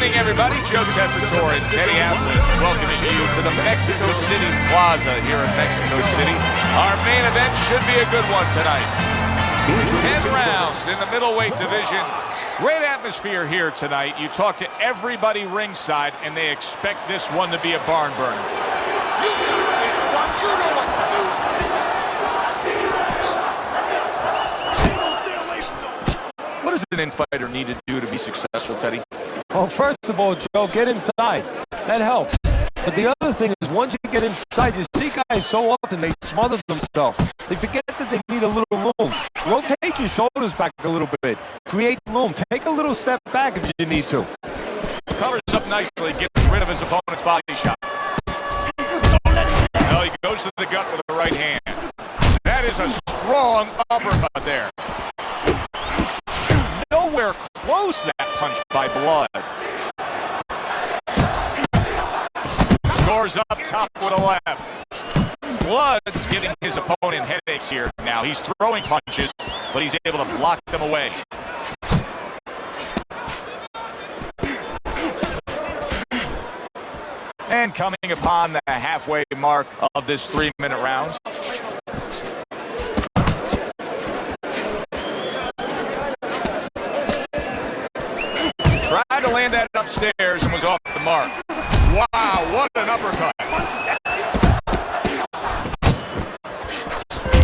evening, everybody. Joe Tessitore and Teddy Atlas welcoming you to the Mexico City Plaza here in Mexico City. Our main event should be a good one tonight. 10 rounds in the middleweight division. Great atmosphere here tonight. You talk to everybody ringside, and they expect this one to be a barn burner. What does an infighter need to do to be successful, Teddy? Well, first of all, Joe, get inside. That helps. But the other thing is, once you get inside, you see guys so often they smother themselves. They forget that they need a little room. Rotate your shoulders back a little bit. Create room. Take a little step back if you need to. Covers up nicely, gets rid of his opponent's body shot. Well, he goes to the gut with the right hand. That is a strong uppercut there. Nowhere close that punch by Blood. Scores up top with a left. Blood's giving his opponent headaches here now. He's throwing punches, but he's able to block them away. And coming upon the halfway mark of this 3-minute round. Tried to land that upstairs and was off the mark. Wow, what an uppercut.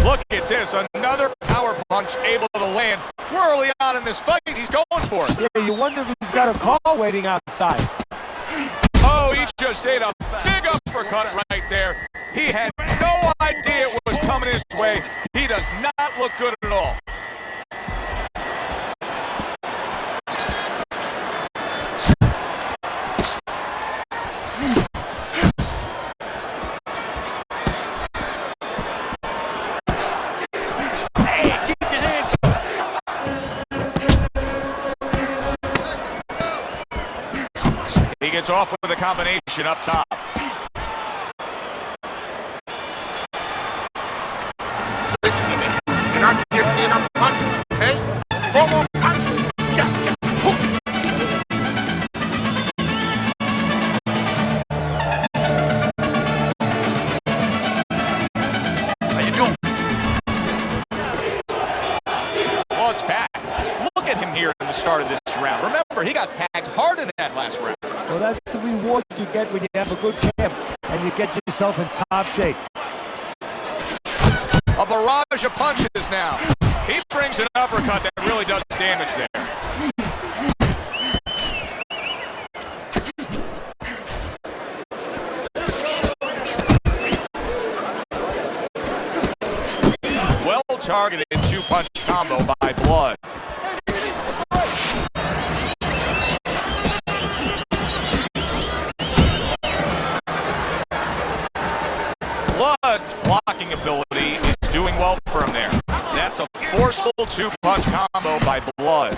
Look at this, another power punch able to land. We're early on in this fight, he's going for it. Yeah, you wonder if he's got a call waiting outside. Oh, he just ate a big uppercut right there. He had no idea it was coming his way. He does not look good at all. He gets off with a combination up top. Listen to me. You're not giving me enough punch, okay? 4 more punches. Yeah. How you doing? Well, it's back. Look at him here in the start of this round. Remember, he got tagged hard in that last round. Well, that's the reward you get when you have a good camp and you get yourself in top shape. A barrage of punches now. He brings an uppercut that really does damage there. Well targeted 2-punch combo by Blood. Blood's blocking ability is doing well for him there. That's a forceful 2-punch combo by Blood.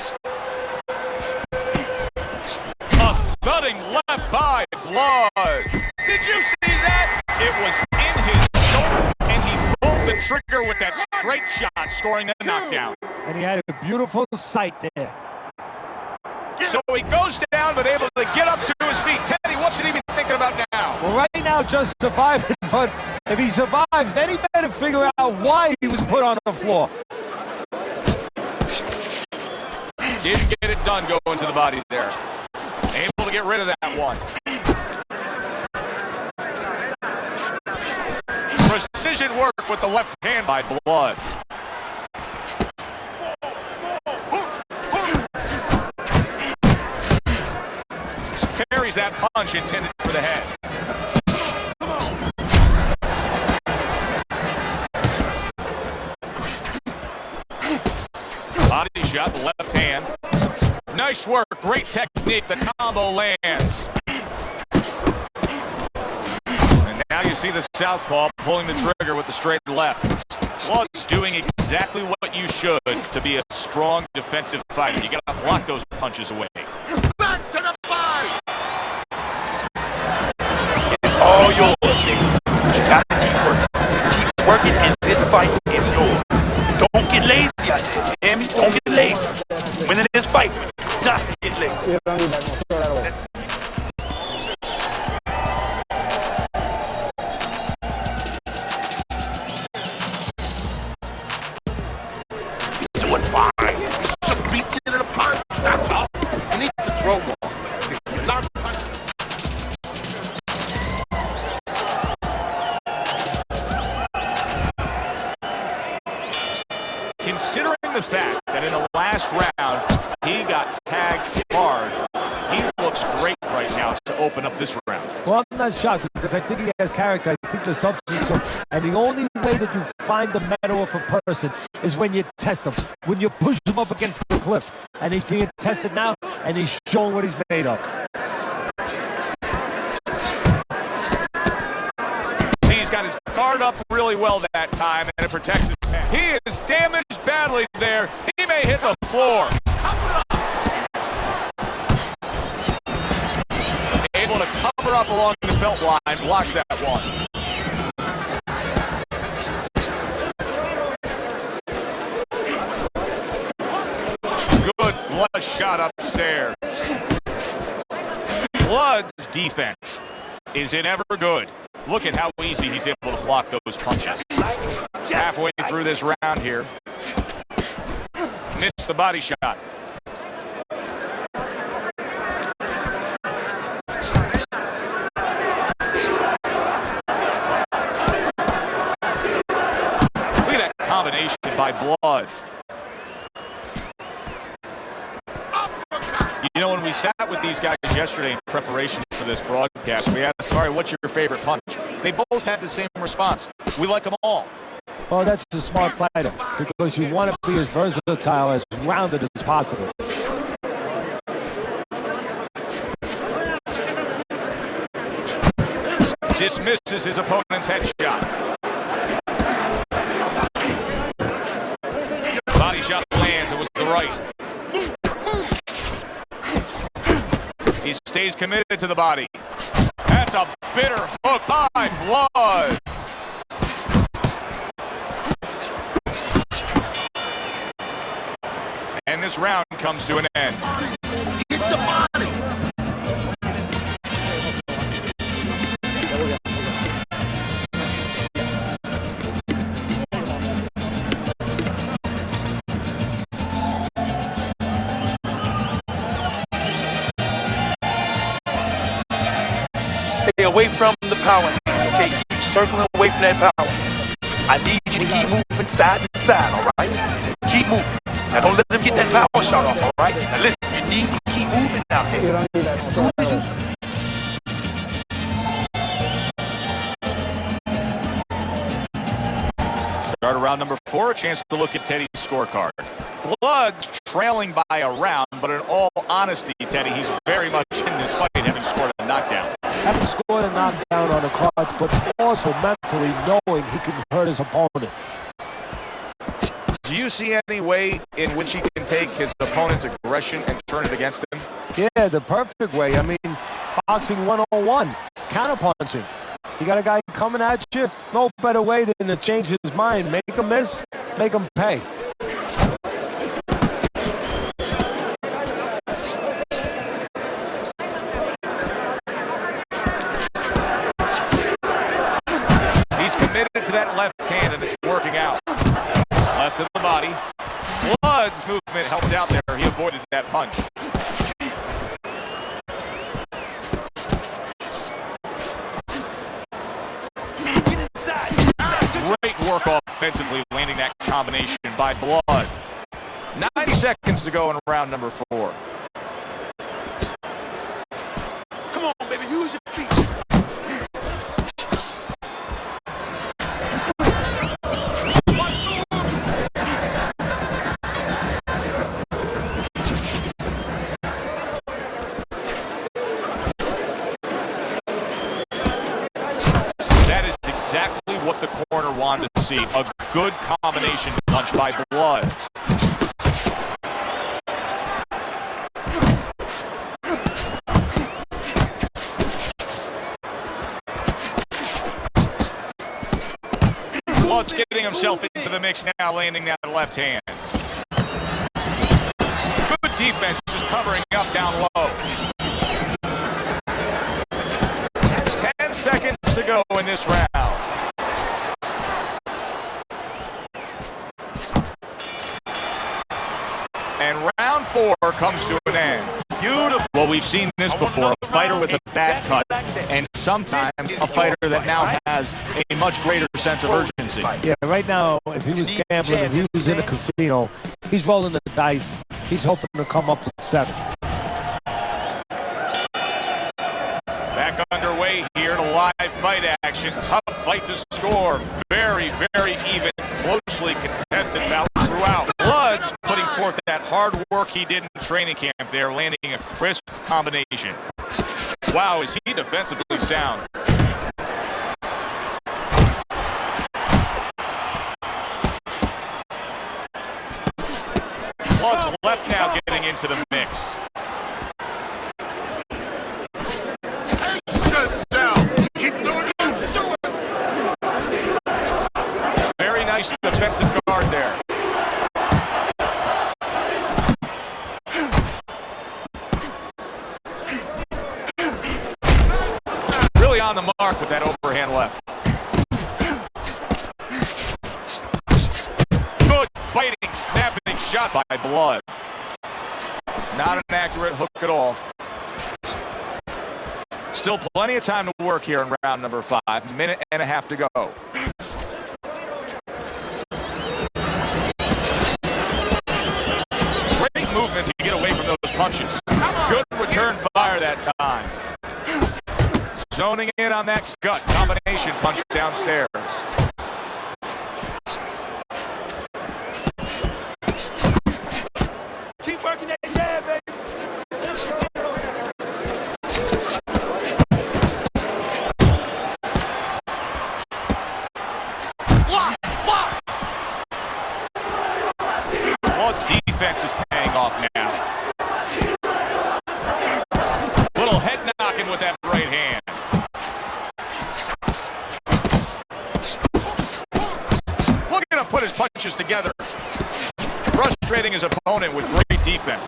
A thudding left by Blood. Did you see that? It was in his shoulder, and he pulled the trigger with that straight shot, scoring the knockdown. And he had a beautiful sight there. So he goes down, but able to get up to his feet. Teddy, what should he be thinking about now? Well, right now, just surviving, but if he survives, then he better figure out why he was put on the floor. Didn't get it done going to the body there. Able to get rid of that one. Precision work with the left hand by Blood. Carries that punch intended for the head. Body shot, left hand. Nice work, great technique, the combo lands. And now you see the southpaw pulling the trigger with the straight left. Blood's doing exactly what you should to be a strong defensive fighter. You gotta block those punches away. Back to the body. It's all yours, nigga. But you gotta keep working. Keep working, and this fight is yours. Don't get lazy out there. You hear me? Don't get lazy. Winning this fight, not get lazy. open up this round. Well, I'm not shocked because I think he has character. I think the substance, and the only way that you find the mettle of a person is when you test him, when you push him up against the cliff, and he's being tested now, and he's showing what he's made of. He's got his guard up really well that time, and it protects his head. He is damaged badly there. He may hit the floor. Able to cover up along the belt line, blocks that one. Good flush shot upstairs. Blood's defense is it ever good. Look at how easy he's able to block those punches. Halfway through this round here. Missed the body shot. Combination by Blood. You know, when we sat with these guys yesterday in preparation for this broadcast, we asked, sorry, what's your favorite punch? They both had the same response. We like them all. Well, that's a smart fighter because you want to be as versatile, as rounded as possible. Dismisses his opponent's headshot. Body shot lands, it was the right. He stays committed to the body. That's a bitter hook by Blood. And this round comes to an end. Stay away from the power, okay? Keep circling away from that power. I need you to keep moving side to side, all right? Keep moving. Now don't let them get that power shot off, all right? Now listen, you need to keep moving out there. As soon as you... Start of round number 4, a chance to look at Teddy's scorecard. Blood's trailing by a round, but in all honesty, Teddy, he's very much in this fight, having scored a knockdown. Having scored a knockdown on the cards, but also mentally knowing he can hurt his opponent. Do you see any way in which he can take his opponent's aggression and turn it against him? Yeah, the perfect way. I mean, boxing 101, counterpunching. You got a guy coming at you, no better way than to change his mind. Make him miss, make him pay. He's committed to that left hand, and it's working out. Left to the body. Blood's movement helped out there. He avoided that punch. Great work offensively, landing that combination by Blood. 90 seconds to go in round number 4. Come on, baby, use your feet. That is exactly what the corner wanted to see. A good combination punch by Blood. Blood's getting himself into the mix now, landing that left hand. Good defense, just covering up down low. 10 seconds to go in this round. And round 4 comes to an end. Beautiful. Well, we've seen this before, a fighter with a bad cut, and sometimes a fighter that now has a much greater sense of urgency. Yeah, right now, if he was gambling, if he was in a casino, he's rolling the dice. He's hoping to come up with 7. Back underway here to live fight action. Tough fight to score. Very, very even, closely contested bout throughout. Blood's putting forth that hard work he did in training camp there, landing a crisp combination. Wow, is he defensively sound. Blood's left now getting into the mix. Very nice defensive guard there. Really on the mark with that overhand left. Good biting, snapping shot by Blood. Not an accurate hook at all. Still plenty of time to work here in round number 5. Minute and a half to go. Great movement to get away from those punches. Good return fire that time. Zoning in on that gut combination punch downstairs. Keep working that jab, baby. Blood's defense is paying off now. Little head knocking with that right hand. Looking to put his punches together. Frustrating his opponent with great defense.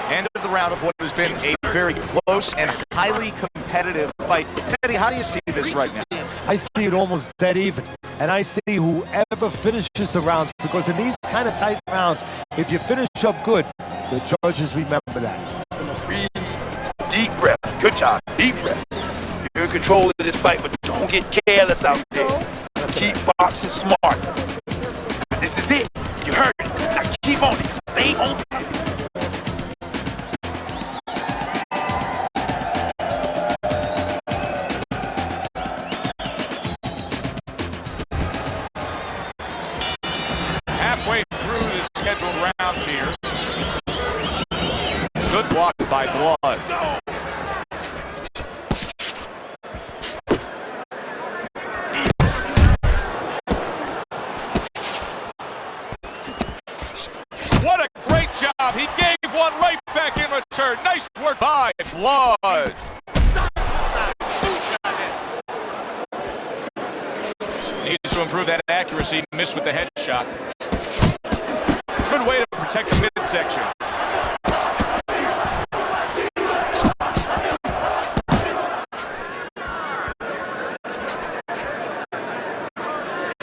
End of the round of what has been a very close and highly competitive fight. Teddy, how do you see this right now? I see it almost dead even, and I see whoever finishes the rounds, because in these kind of tight rounds, if you finish up good, the judges remember that. Breathe. Deep breath. Good job. Deep breath. You're in control of this fight, but don't get careless out there. Keep boxing smart. This is it. You heard it. Now keep on it. Stay on it. Halfway through the scheduled rounds here. Good block by Blood. What a great job. He gave one right back in return. Nice work by Blood. Needs to improve that accuracy. Missed with the headshot. Good way to protect the midsection.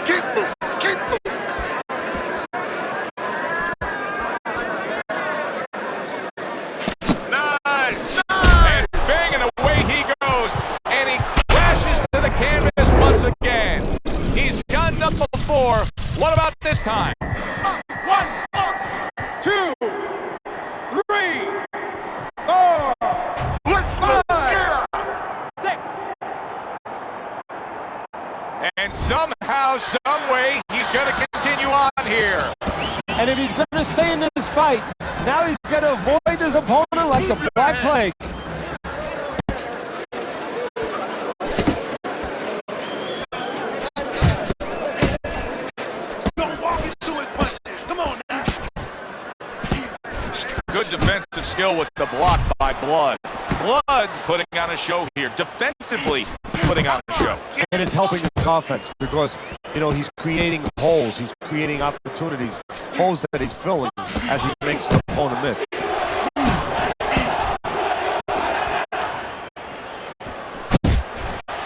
Keep moving. Keep moving. Nice. And bang, and away he goes. And he crashes to the canvas once again. He's gotten up before. What about this time? 1, 2, 3, 4, 5, 6. And somehow, someway, he's going to continue on here. And if he's going to stay in this fight, now he's going to avoid his opponent like the Black Plague. Don't walk into his punches. Come on now. Good defensive skill with the block by Blood. Blood's putting on a show here. Defensively putting on a show. And it's helping his offense because, you know, he's creating holes. He's creating opportunities, holes that he's filling as he makes the opponent miss.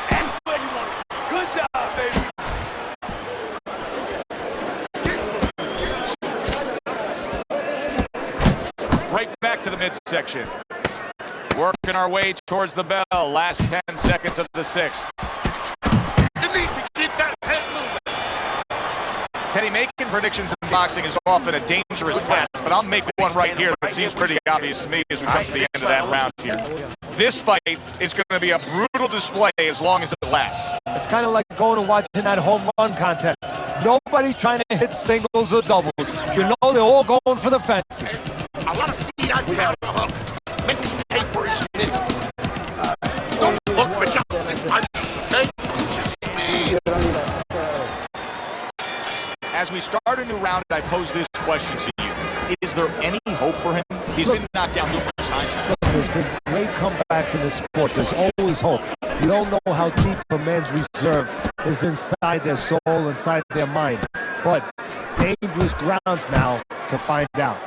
That's where you want it. Good job, baby. Right back to the midsection. Working our way towards the bell. Last 10 seconds of the 6th. You need to keep that head moving. Teddy making predictions in boxing is often a dangerous task, but I'll make one right here that seems pretty obvious to me as we come to the end of that round here. This fight is going to be a brutal display as long as it lasts. It's kind of like going and watching that home run contest. Nobody's trying to hit singles or doubles. You know they're all going for the fences. I want to see that counter hook. Make me pay for his misses. Don't look for jumping punches, okay? As we start a new round, I pose this question to you. Is there any hope for him? He's been knocked down numerous times. There's been great comebacks in this sport. There's always hope. You don't know how deep a man's reserve is inside their soul, inside their mind. But dangerous grounds now to find out.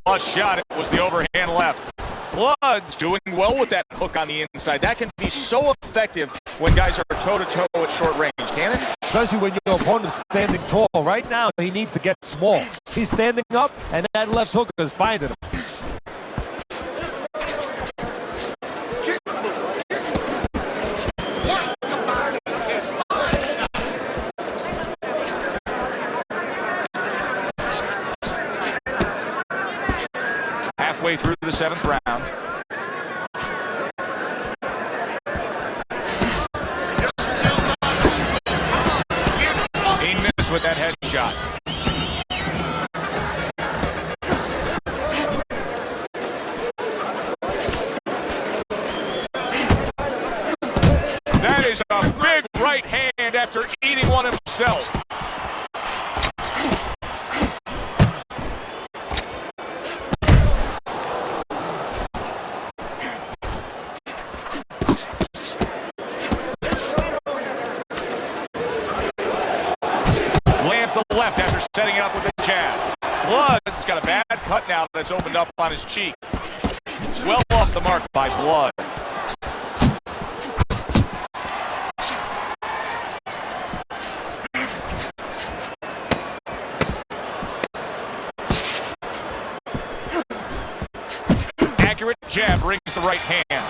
Flush shot, it was the overhand left. Blood's doing well with that hook on the inside. That can be so effective when guys are toe-to-toe at short range, can it? Especially when your opponent's standing tall. Right now, he needs to get small. He's standing up, and that left hook is finding him. Halfway through the 7th round. He missed with that headshot. That is a big right hand after eating one himself. The left after setting it up with a jab. Blood's got a bad cut now that's opened up on his cheek. Well off the mark by Blood. Accurate jab brings the right hand.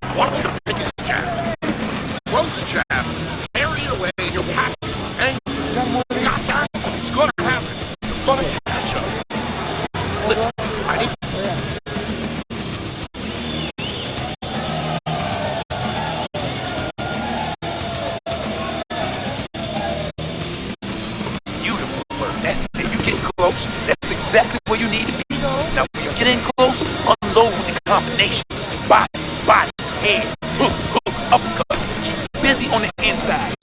I want you to pick his jab. Close the jab. Bury it away in your pocket. And goddamn, it's gonna happen. You're gonna catch up. Listen, I need Beautiful work. That's it. You get close. That's exactly where you need to be. Now, when you get in close, unload with the combinations. Body, head, hook, uppercut. Keep busy on the inside.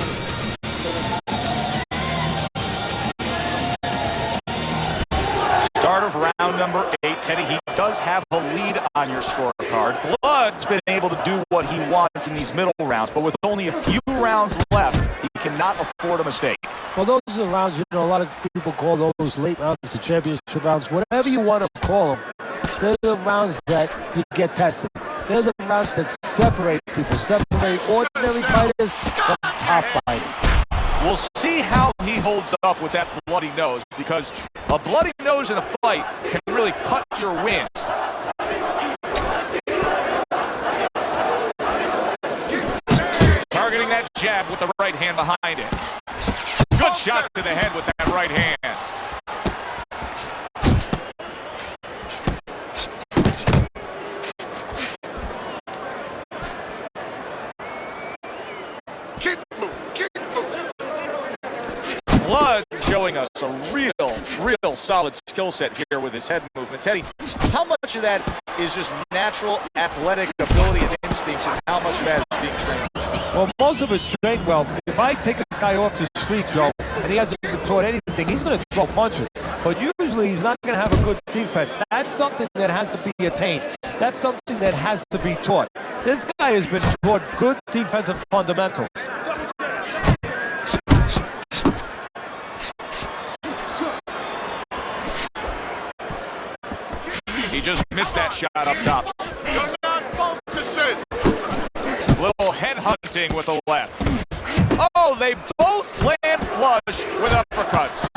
Start of round number 8. Teddy, he does have a lead on your scorecard. Blood's been able to do what he wants in these middle rounds, but with only a few rounds left, he cannot afford a mistake. Well, those are the rounds, you know, a lot of people call those late rounds the championship rounds. Whatever you want to call them, they're the rounds that you get tested. They're the rounds that separate people, separate ordinary fighters from top fighters. We'll see how he holds up with that bloody nose, because a bloody nose in a fight can really cut your win. Targeting that jab with the right hand behind it. Good shot to the head with that right hand. Blood showing us a real solid skill set here with his head movement. Teddy, how much of that is just natural athletic ability and instinct, and how much of that is being trained? Well, most of us train well. If I take a guy off the street, Joe, and he hasn't been taught anything, he's going to throw punches. But usually he's not going to have a good defense. That's something that has to be attained. That's something that has to be taught. This guy has been taught good defensive fundamentals. He just missed that shot up top. You're not focusing. Little head hunting with the left. Oh, they both land flush with uppercuts.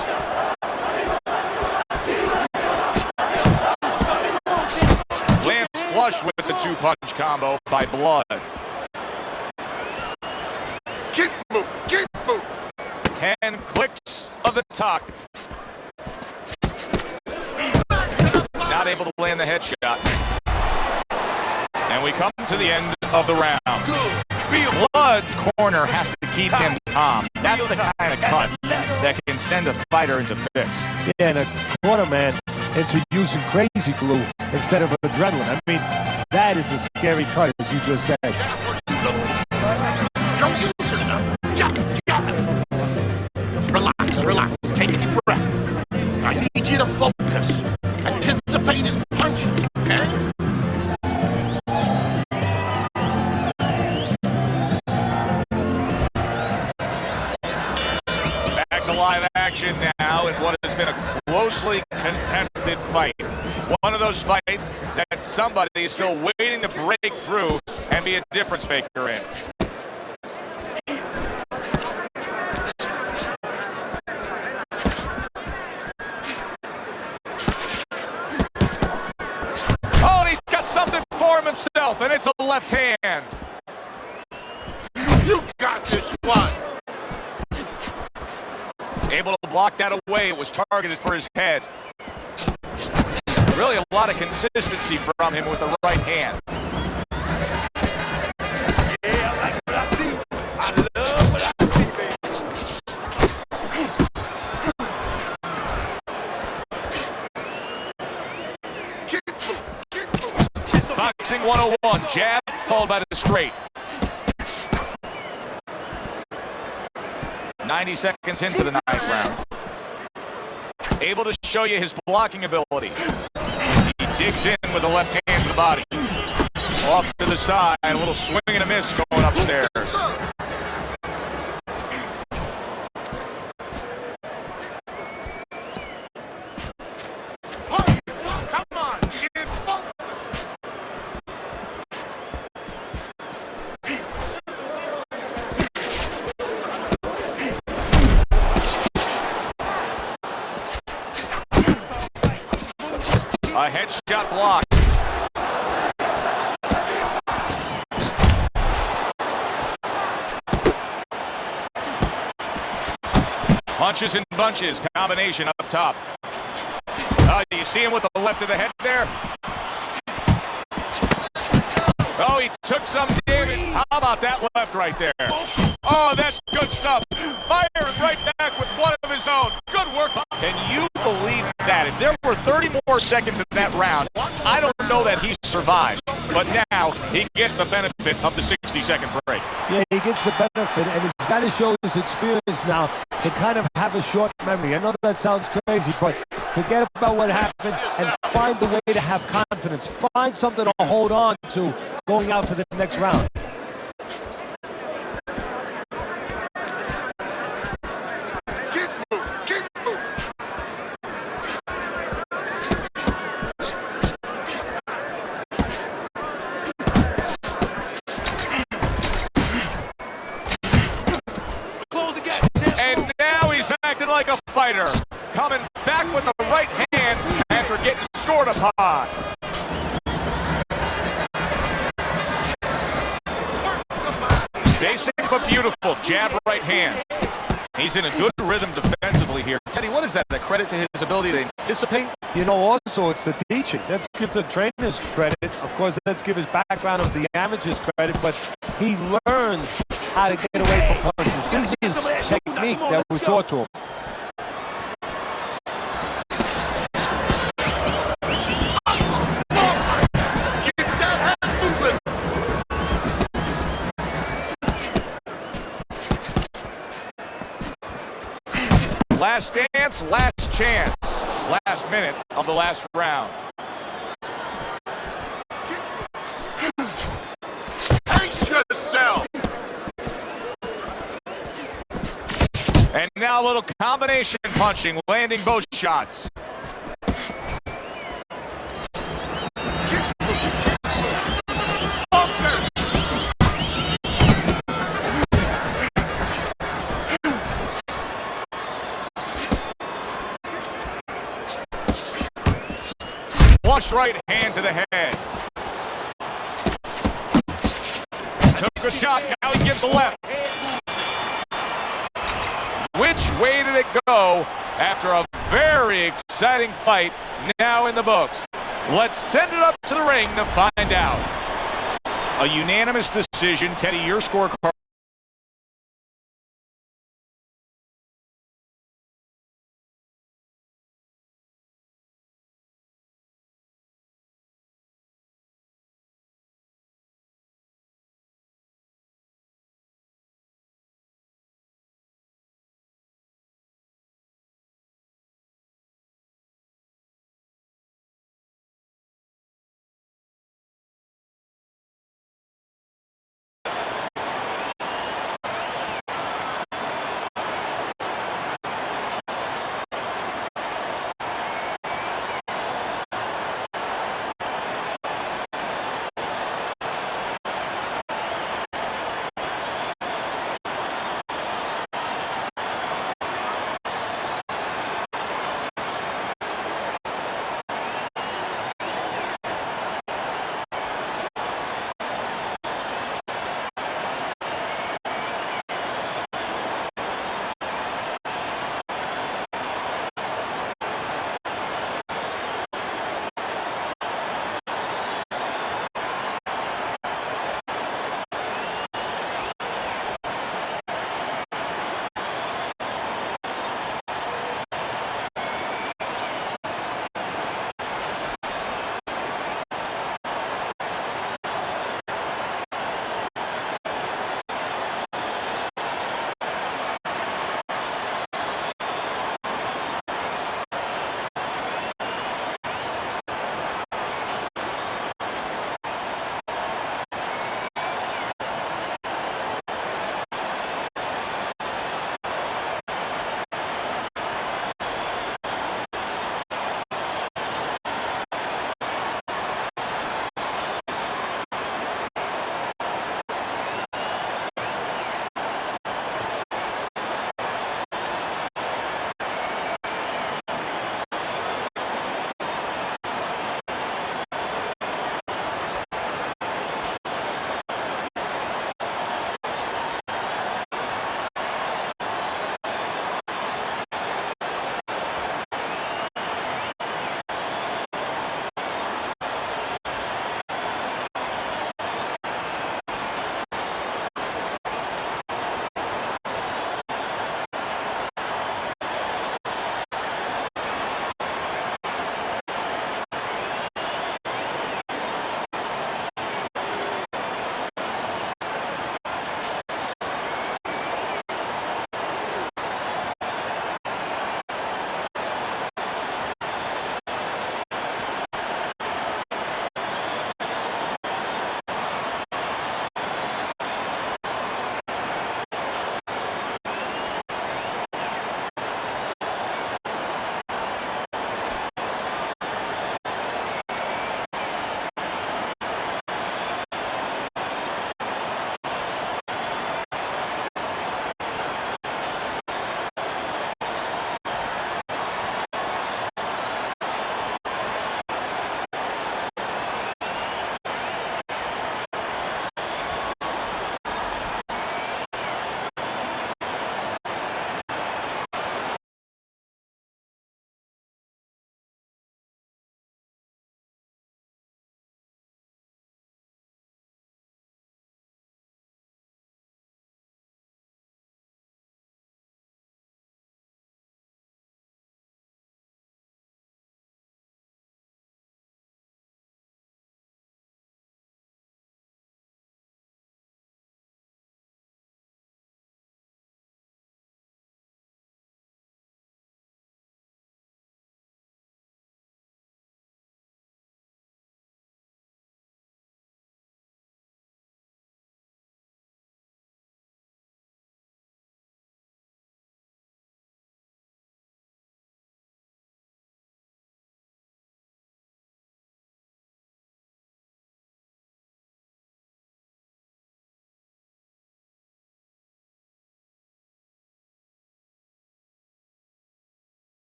Lands combo by Blood. Keep moving, keep moving. 10 clicks of the tuck. Not able to land the headshot. And we come to the end of the round. Blood's corner has to keep him calm. That's the kind of cut that can send a fighter into fits. Yeah, and a corner man into using crazy glue instead of adrenaline. I mean, that is a scary cut, as you just said. Don't use it enough. Relax, relax. Take a deep breath. I need you to focus. Anticipate his punches, okay? Back to live action now in what has been a closely contested fight. One of those fights that somebody is still waiting to break through and be a difference maker in. Oh, and he's got something for himself, and it's a left hand. You got this one. Able to block that away. It was targeted for his head. Really a lot of consistency from him with the right hand. Yeah, I like what I see. I love what I see, baby. Keep moving, keep moving. Boxing 101, jab followed by the straight. 90 seconds into the ninth round. Able to show you his blocking ability. He digs in with the left hand to the body. Off to the side, a little swing and a miss going upstairs. Come on, get focused. A headshot block. Punches and bunches, combination up top. You see him with the left of the head there? Oh, he took some damage. How about that left right there? Oh, that's good stuff. Firing right back with one of his own. Good work. Can you believe that? If there were 30 more seconds in that round, I don't know that he survived. But now he gets the benefit of the 60-second break. Yeah, he gets the benefit, and he's got to show his experience now to kind of have a short memory. I know that sounds crazy, but forget about what happened and find the way to have confidence. Find something to hold on to going out for the next round. Keep moving, keep moving. Close the gap. And now he's acting like a fighter. Coming back with the right hand after getting scored upon. Basic but beautiful. Jab right hand. He's in a good rhythm defensively here. Teddy, what is that? A credit to his ability to anticipate? You know, also, it's the teaching. Let's give the trainers credit. Of course, let's give his background of the amateurs credit, but he learns how to get away from punches. This is technique that was taught to him. Keep that ass moving. Last dance, last chance. Last minute of the last round. Pace yourself. And now a little combination punching, landing both shots. Focus. Flush right hand to the head. Took a shot, now he gives a left. Which way did it go after a very exciting fight now in the books? Let's send it up to the ring to find out. A unanimous decision. Teddy, your scorecard